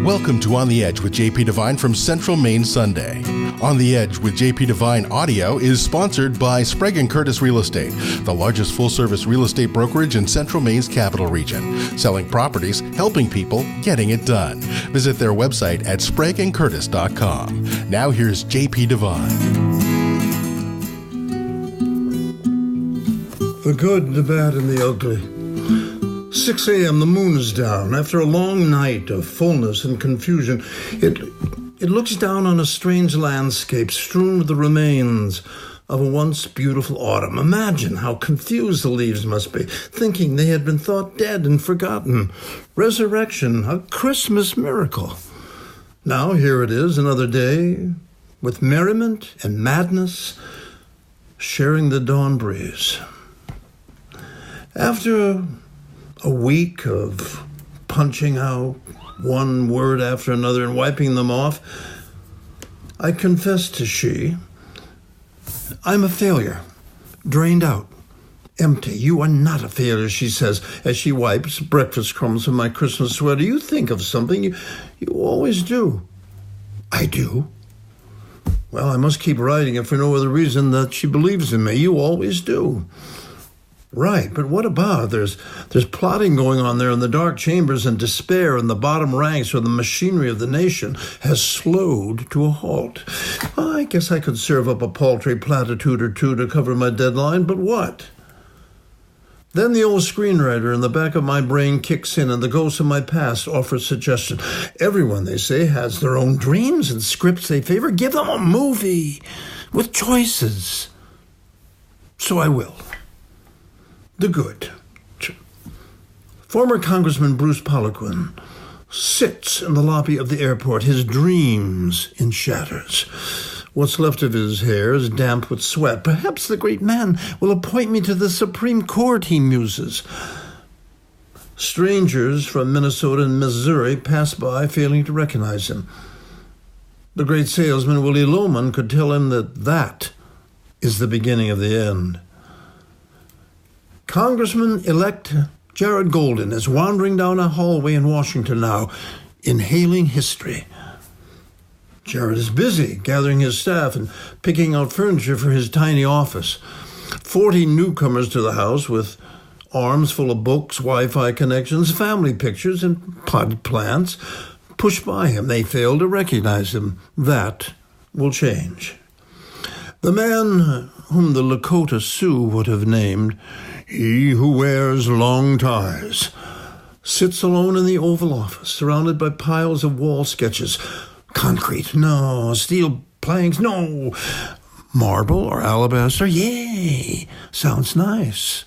Welcome to On the Edge with JP Devine from Central Maine Sunday. On the Edge with JP Devine Audio is sponsored by Sprague & Curtis Real Estate, the largest full-service real estate brokerage in Central Maine's capital region. Selling properties, helping people, getting it done. Visit their website at spragueandcurtis.com. Now here's JP Devine. The good, the bad, and the ugly. 6 a.m., the moon is down. After a long night of fullness and confusion, it looks down on a strange landscape strewn with the remains of a once beautiful autumn. Imagine how confused the leaves must be, thinking they had been thought dead and forgotten. Resurrection, a Christmas miracle. Now here it is, another day, with merriment and madness, sharing the dawn breeze. After a week of punching out one word after another and wiping them off, I confessed to she, I'm a failure, drained out, empty. You are not a failure, she says, as she wipes breakfast crumbs from my Christmas sweater. You think of something, you always do. I do. Well, I must keep writing it for no other reason that she believes in me. You always do. Right, but what about? There's plotting going on there in the dark chambers, and despair in the bottom ranks where the machinery of the nation has slowed to a halt. I guess I could serve up a paltry platitude or two to cover my deadline, but what? Then the old screenwriter in the back of my brain kicks in, and the ghost of my past offers suggestion. Everyone, they say, has their own dreams and scripts they favor. Give them a movie with choices. So I will. The good. Former Congressman Bruce Poliquin sits in the lobby of the airport, his dreams in shatters. What's left of his hair is damp with sweat. Perhaps the great man will appoint me to the Supreme Court, he muses. Strangers from Minnesota and Missouri pass by, failing to recognize him. The great salesman Willie Loman could tell him that is the beginning of the end. Congressman-elect Jared Golden is wandering down a hallway in Washington now, inhaling history. Jared is busy gathering his staff and picking out furniture for his tiny office. 40 newcomers to the house with arms full of books, Wi-Fi connections, family pictures, and potted plants push by him. They fail to recognize him. That will change. The man whom the Lakota Sioux would have named he who wears long ties sits alone in the Oval Office, surrounded by piles of wall sketches. Concrete, no. Steel planks, no. Marble or alabaster, yay. Sounds nice.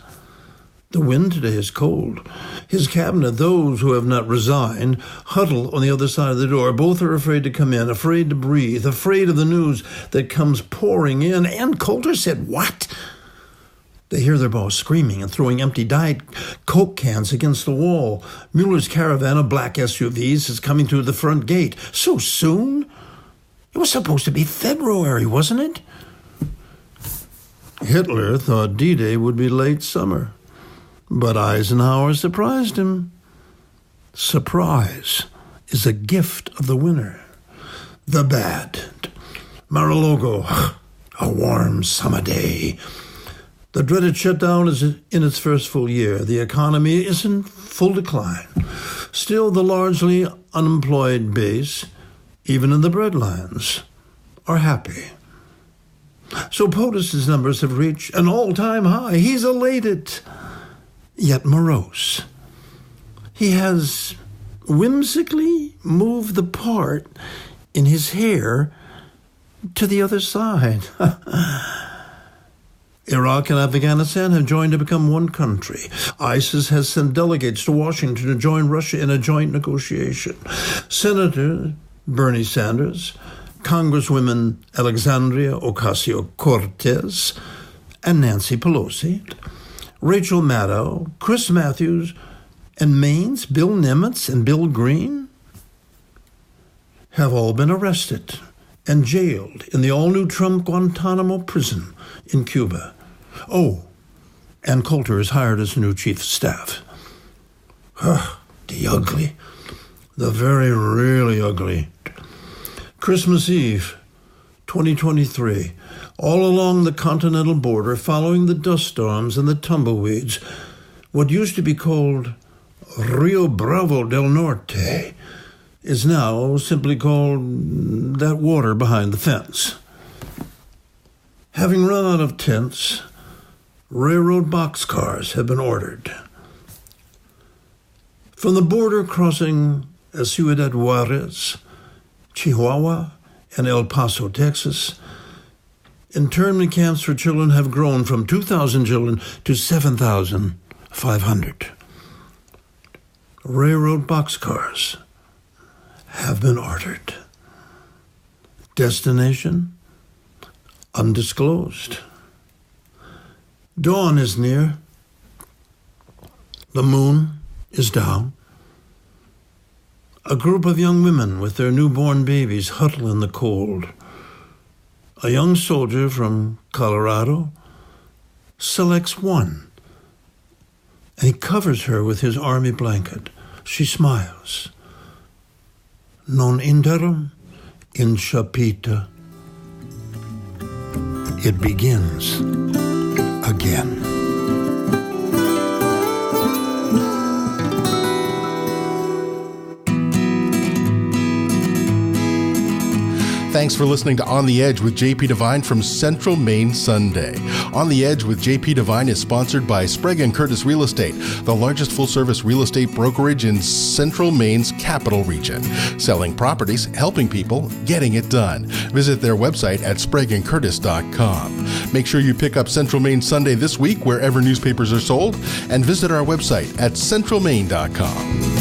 The wind today is cold. His cabinet, those who have not resigned, huddle on the other side of the door. Both are afraid to come in, afraid to breathe, afraid of the news that comes pouring in. And Coulter said, what? They hear their boss screaming and throwing empty Diet Coke cans against the wall. Mueller's caravan of black SUVs is coming through the front gate. So soon? It was supposed to be February, wasn't it? Hitler thought D-Day would be late summer, but Eisenhower surprised him. Surprise is a gift of the winner. The bad. Mar-a-Lago, a warm summer day. The dreaded shutdown is in its first full year. The economy is in full decline. Still, the largely unemployed base, even in the breadlines, are happy. So POTUS's numbers have reached an all-time high. He's elated, yet morose. He has whimsically moved the part in his hair to the other side. Iraq and Afghanistan have joined to become one country. ISIS has sent delegates to Washington to join Russia in a joint negotiation. Senator Bernie Sanders, Congresswomen Alexandria Ocasio-Cortez, and Nancy Pelosi, Rachel Maddow, Chris Matthews, and Maine's Bill Nimitz and Bill Green have all been arrested and jailed in the all-new Trump Guantanamo prison in Cuba. Oh, and Coulter is hired as new chief of staff. The ugly. the very, really ugly. Christmas Eve, 2023. All along the continental border, following the dust storms and the tumbleweeds, what used to be called Rio Bravo del Norte is now simply called that water behind the fence. Having run out of tents, railroad boxcars have been ordered. From the border crossing Ciudad Juarez, Chihuahua, and El Paso, Texas, internment camps for children have grown from 2,000 children to 7,500. Railroad boxcars have been ordered. Destination? Undisclosed. Dawn is near. The moon is down. A group of young women with their newborn babies huddle in the cold. A young soldier from Colorado selects one, and he covers her with his army blanket. She smiles. Non interim in Chapita. It begins again. Thanks for listening to On the Edge with JP Devine from Central Maine Sunday. On the Edge with JP Devine is sponsored by Sprague & Curtis Real Estate, the largest full-service real estate brokerage in Central Maine's capital region. Selling properties, helping people, getting it done. Visit their website at spragueandcurtis.com. Make sure you pick up Central Maine Sunday this week wherever newspapers are sold, and visit our website at centralmaine.com.